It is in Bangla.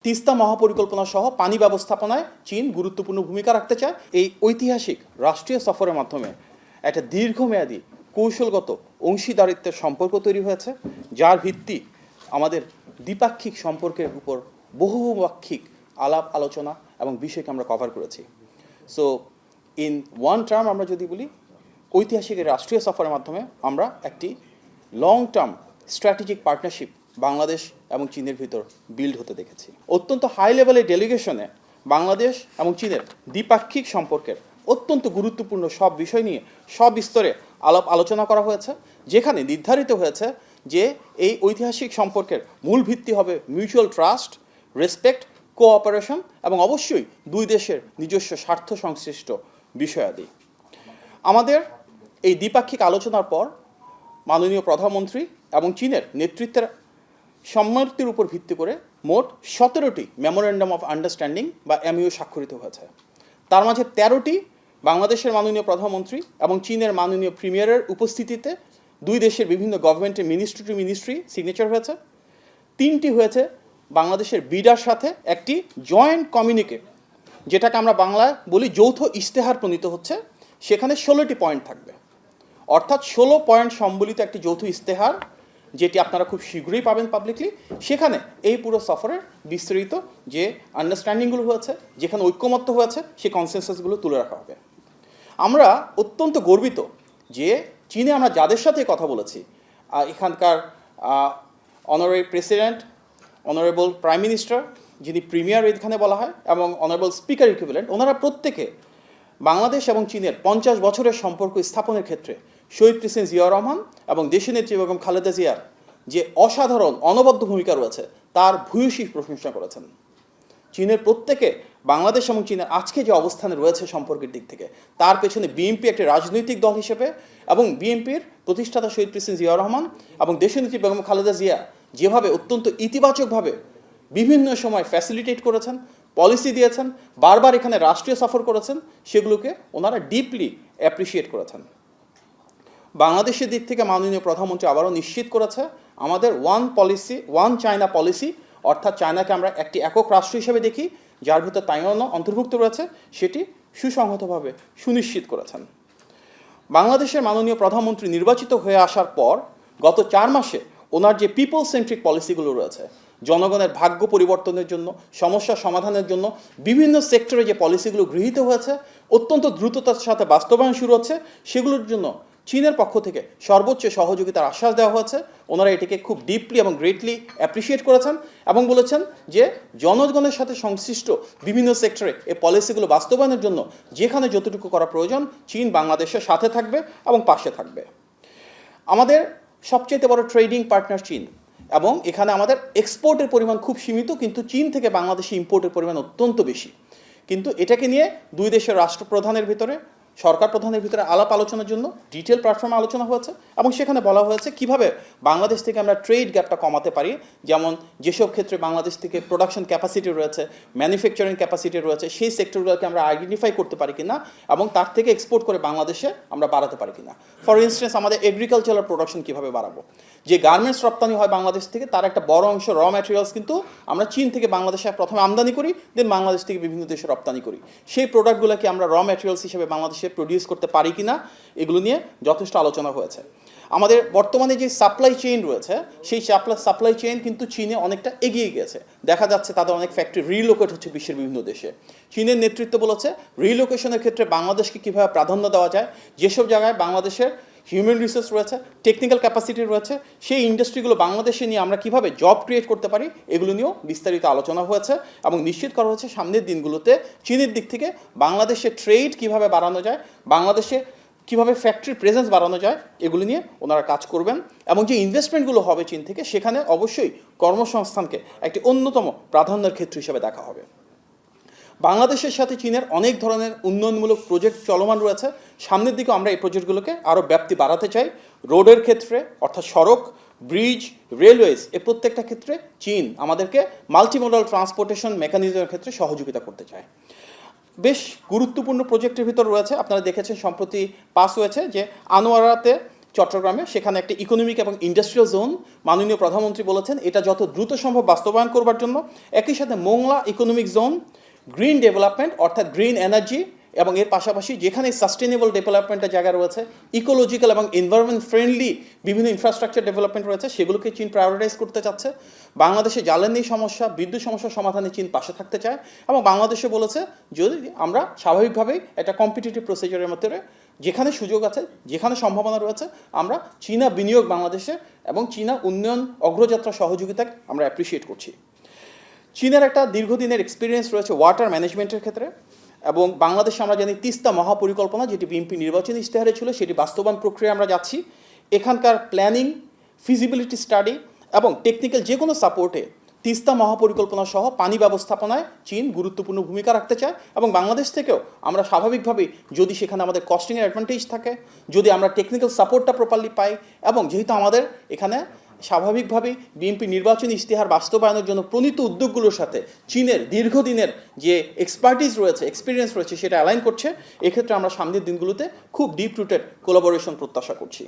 তিস্তা মহাপরিকল্পনা সহ পানি ব্যবস্থাপনায় চীন গুরুত্বপূর্ণ ভূমিকা রাখতে চায়। এই ঐতিহাসিক রাষ্ট্রীয় সফরের মাধ্যমে একটা দীর্ঘমেয়াদী কৌশলগত অংশীদারিত্বের সম্পর্ক তৈরি হয়েছে, যার ভিত্তি আমাদের দ্বিপাক্ষিক সম্পর্কের উপর বহুপাক্ষিক আলাপ আলোচনা এবং বিষয়কে আমরা কভার করেছি। সো ইন ওয়ান টার্ম আমরা যদি বলি, ঐতিহাসিক রাষ্ট্রীয় সফরের মাধ্যমে আমরা একটি long term strategic partnership Bangladesh এবং চীনের ভিতর বিল্ড হতে দেখেছি। অত্যন্ত হাই লেভেলের ডেলিগেশনে বাংলাদেশ এবং চীনের দ্বিপাক্ষিক সম্পর্কের অত্যন্ত গুরুত্বপূর্ণ সব বিষয় নিয়ে সব স্তরে আলাপ আলোচনা করা হয়েছে, যেখানে নির্ধারিত হয়েছে যে এই ঐতিহাসিক সম্পর্কের মূল ভিত্তি হবে মিউচুয়াল ট্রাস্ট, রেসপেক্ট, কোঅপারেশন এবং অবশ্যই দুই দেশের নিজস্ব স্বার্থ সংশ্লিষ্ট বিষয়াদি। আমাদের এই দ্বিপাক্ষিক আলোচনার পর মাননীয় প্রধানমন্ত্রী এবং চীনের নেতৃত্বের সম্মতির উপর ভিত্তি করে মোট 17টি মেমোরেন্ডাম অফ আন্ডারস্ট্যান্ডিং বা এমইউ স্বাক্ষরিত হয়েছে। তার মাঝে 13টি বাংলাদেশের মাননীয় প্রধানমন্ত্রী এবং চীনের মাননীয় প্রিমিয়ারের উপস্থিতিতে দুই দেশের বিভিন্ন গভর্নমেন্টের মিনিস্ট্রি টু মিনিস্ট্রি সিগনেচার হয়েছে। 3টি হয়েছে বাংলাদেশের বিডার সাথে একটি জয়েন্ট কমিউনিকে, যেটাকে আমরা বাংলায় বলি যৌথ ইশতেহার প্রণীত হচ্ছে। সেখানে 16টি পয়েন্ট থাকবে, অর্থাৎ 16 পয়েন্ট সম্বলিত একটি যৌথ ইশতেহার, যেটি আপনারা খুব শীঘ্রই পাবেন পাবলিকলি। সেখানে এই পুরো সফরের বিস্তারিত যে আন্ডারস্ট্যান্ডিংগুলো হয়েছে, যেখানে ঐক্যমত্য হয়েছে, সেই কনসেনসাসগুলো তুলে রাখা হবে। আমরা অত্যন্ত গর্বিত যে চীনে আমরা যাদের সাথে কথা বলেছি, এখানকার honourable president, honourable prime minister, যিনি প্রিমিয়ার এখানে বলা হয়, এবং অনারেবল স্পিকার ইকুইভ্যালেন্ট, ওনারা প্রত্যেকে বাংলাদেশ এবং চীনের 50 বছরের সম্পর্ক স্থাপনের ক্ষেত্রে শহীদ প্রেসিডেন্ট জিয়াউর রহমান এবং দেশনেত্রী বেগম খালেদা জিয়ার যে অসাধারণ অনবদ্য ভূমিকা রয়েছে তার ভূয়সী প্রশংসা করেছেন। চীনের প্রত্যেকে বাংলাদেশ এবং চীনের আজকে যে অবস্থানে রয়েছে সম্পর্কের দিক থেকে, তার পেছনে বিএনপি একটি রাজনৈতিক দল হিসেবে এবং বিএনপির প্রতিষ্ঠাতা শহীদ প্রেসিডেন্ট জিয়াউর রহমান এবং দেশনেত্রী বেগম খালেদা জিয়া যেভাবে অত্যন্ত ইতিবাচকভাবে বিভিন্ন সময় ফ্যাসিলিটেট করেছেন, পলিসি দিয়েছেন, বারবার এখানে রাষ্ট্রীয় সফর করেছেন, সেগুলোকে ওনারা ডিপলি অ্যাপ্রিসিয়েট করেছেন। বাংলাদেশের দিক থেকে মাননীয় প্রধানমন্ত্রী আবারও নিশ্চিত করেছে আমাদের one policy, one China policy, অর্থাৎ চায়নাকে আমরা একটি একক রাষ্ট্র হিসেবে দেখি, যার ভিতর তাইওয়ানও অন্তর্ভুক্ত রয়েছে, সেটি সুসংহতভাবে সুনিশ্চিত করেছেন। বাংলাদেশের মাননীয় প্রধানমন্ত্রী নির্বাচিত হয়ে আসার পর গত 4 মাসে ওনার যে পিপল সেন্ট্রিক পলিসিগুলো রয়েছে, জনগণের ভাগ্য পরিবর্তনের জন্য, সমস্যা সমাধানের জন্য বিভিন্ন সেক্টরে যে পলিসিগুলো গৃহীত হয়েছে, অত্যন্ত দ্রুততার সাথে বাস্তবায়ন শুরু হচ্ছে, সেগুলোর জন্য চীনের পক্ষ থেকে সর্বোচ্চ সহযোগিতার আশ্বাস দেওয়া হয়েছে। ওনারা এটিকে খুব ডিপলি এবং গ্রেটলি অ্যাপ্রিসিয়েট করেছেন এবং বলেছেন যে জনগণের সাথে সংশ্লিষ্ট বিভিন্ন সেক্টরে এই পলিসিগুলো বাস্তবায়নের জন্য যেখানে যতটুকু করা প্রয়োজন, চীন বাংলাদেশের সাথে থাকবে এবং পাশে থাকবে। আমাদের সবচেয়ে বড় ট্রেডিং পার্টনার চীন, এবং এখানে আমাদের এক্সপোর্টের পরিমাণ খুব সীমিত, কিন্তু চীন থেকে বাংলাদেশে ইম্পোর্টের পরিমাণ অত্যন্ত বেশি। কিন্তু এটাকে নিয়ে দুই দেশের রাষ্ট্রপ্রধানের ভিতরে, সরকার প্রধানের ভিতরে আলাপ আলোচনার জন্য ডিটেল প্ল্যাটফর্মে আলোচনা হয়েছে এবং সেখানে বলা হয়েছে কিভাবে বাংলাদেশ থেকে আমরা ট্রেড গ্যাপটা কমাতে পারি। যেমন যেসব ক্ষেত্রে বাংলাদেশ থেকে প্রোডাকশন ক্যাপাসিটি রয়েছে, ম্যানুফ্যাকচারিং ক্যাপাসিটি রয়েছে, সেই সেক্টরগুলোকে আমরা আইডেন্টিফাই করতে পারি কিনা এবং তার থেকে এক্সপোর্ট করে বাংলাদেশে আমরা বাড়াতে পারি কিনা। ফর ইনস্টেন্স, আমাদের এগ্রিকালচারাল প্রোডাকশন কীভাবে বাড়াবো। যে গার্মেন্টস রপ্তানি হয় বাংলাদেশ থেকে, তার একটা বড় অংশ র ম্যাটেরিয়ালস কিন্তু আমরা চীন থেকে বাংলাদেশে প্রথমে আমদানি করি, দেন বাংলাদেশ থেকে বিভিন্ন দেশে রপ্তানি করি। সেই প্রোডাক্টগুলোকে আমরা র ম্যাটেরিয়ালস হিসেবে বাংলাদেশে প্রডিউস করতে পারি কিনা, এগুলো নিয়ে যথেষ্ট আলোচনা হয়েছে। আমাদের বর্তমানে যে সাপ্লাই চেইন রয়েছে, সেই সাপ্লাই চেইন কিন্তু চীনে অনেকটা এগিয়ে গেছে। দেখা যাচ্ছে তাদের অনেক ফ্যাক্টরি রিলোকেট হচ্ছে বিশ্বের বিভিন্ন দেশে। চীনের নেতৃত্ব বলেছে রিলোকেশনের ক্ষেত্রে বাংলাদেশকে কীভাবে প্রাধান্য দেওয়া যায়, যেসব জায়গায় বাংলাদেশের হিউম্যান রিসোর্স রয়েছে, টেকনিক্যাল ক্যাপাসিটি রয়েছে, সেই ইন্ডাস্ট্রিগুলো বাংলাদেশে নিয়ে আমরা কীভাবে জব ক্রিয়েট করতে পারি, এগুলো নিয়েও বিস্তারিত আলোচনা হয়েছে এবং নিশ্চিত করা হয়েছে সামনের দিনগুলোতে চীনের দিক থেকে বাংলাদেশে ট্রেড কীভাবে বাড়ানো যায়, বাংলাদেশে কীভাবে ফ্যাক্টরি প্রেজেন্স বাড়ানো যায়, এগুলো নিয়ে ওনারা কাজ করবেন। এবং যে ইনভেস্টমেন্টগুলো হবে চীন থেকে, সেখানে অবশ্যই কর্মসংস্থানকে একটি অন্যতম প্রাধান্যের ক্ষেত্র হিসেবে দেখা হবে। বাংলাদেশের সাথে চীনের অনেক ধরনের উন্নয়নমূলক প্রজেক্ট চলমান রয়েছে। সামনের দিকে আমরা এই প্রজেক্টগুলোকে আরও ব্যাপ্তি বাড়াতে চাই। রোডের ক্ষেত্রে, অর্থাৎ সড়ক, ব্রিজ, রেলওয়েজ, এ প্রত্যেকটা ক্ষেত্রে চীন আমাদেরকে মাল্টিমোডাল ট্রান্সপোর্টেশন মেকানিজমের ক্ষেত্রে সহযোগিতা করতে চায়। বেশ গুরুত্বপূর্ণ প্রজেক্টের ভিতর রয়েছে, আপনারা দেখেছেন সম্প্রতি পাস হয়েছে যে আনোয়ারাতে চট্টগ্রামে, সেখানে একটা ইকোনমিক এবং ইন্ডাস্ট্রিয়াল জোন মাননীয় প্রধানমন্ত্রী বলেছেন এটা যত দ্রুত সম্ভব বাস্তবায়ন করবার জন্য। একই সাথে Mongla economic zone, green development অর্থাৎ গ্রিন এনার্জি এবং এর পাশাপাশি যেখানে সাস্টেনেবল ডেভেলপমেন্টের জায়গা রয়েছে, ইকোলজিক্যাল এবং এনভায়রনমেন্ট ফ্রেন্ডলি বিভিন্ন ইনফ্রাস্ট্রাকচার ডেভেলপমেন্ট রয়েছে, সেগুলোকে চীন প্রায়োরিটাইজ করতে চাচ্ছে। বাংলাদেশে জ্বালানি সমস্যা, বিদ্যুৎ সমস্যার সমাধানে চীন পাশে থাকতে চায় এবং বাংলাদেশে বলেছে যদি আমরা স্বাভাবিকভাবেই একটা কম্পিটিটিভ প্রসিজারের মধ্যে যেখানে সুযোগ আছে, যেখানে সম্ভাবনা রয়েছে, আমরা চীনা বিনিয়োগ বাংলাদেশে এবং চীনা উন্নয়ন অগ্রযাত্রা সহযোগিতাকে আমরা অ্যাপ্রিসিয়েট করছি। চীনের একটা দীর্ঘদিনের এক্সপিরিয়েন্স রয়েছে ওয়াটার ম্যানেজমেন্টের ক্ষেত্রে এবং বাংলাদেশে আমরা জানি তিস্তা মহাপরিকল্পনা যেটি বিএনপি নির্বাচনী ইশতেহারে ছিল সেটি বাস্তবায়ন প্রক্রিয়া আমরা যাচ্ছি। এখানকার প্ল্যানিং, ফিজিবিলিটি স্টাডি এবং টেকনিক্যাল যে কোনো সাপোর্টে তিস্তা মহাপরিকল্পনা সহ পানি ব্যবস্থাপনায় চীন গুরুত্বপূর্ণ ভূমিকা রাখতে চায় এবং বাংলাদেশ থেকেও আমরা স্বাভাবিকভাবেই যদি সেখানে আমাদের কস্টিংয়ের অ্যাডভান্টেজ থাকে, যদি আমরা টেকনিক্যাল সাপোর্টটা প্রপারলি পাই এবং যেহেতু আমাদের এখানে স্বাভাবিকভাবেই বিএনপি নির্বাচনী ইশতেহার বাস্তবায়নের জন্য প্রণীত উদ্যোগগুলোর সাথে চীনের দীর্ঘদিনের যে এক্সপার্টিস রয়েছে, এক্সপিরিয়েন্স রয়েছে সেটা অ্যালাইন করছে। এক্ষেত্রে আমরা সামনের দিনগুলোতে খুব ডিপ রুটেড কোলাবোরেশন প্রত্যাশা করছি।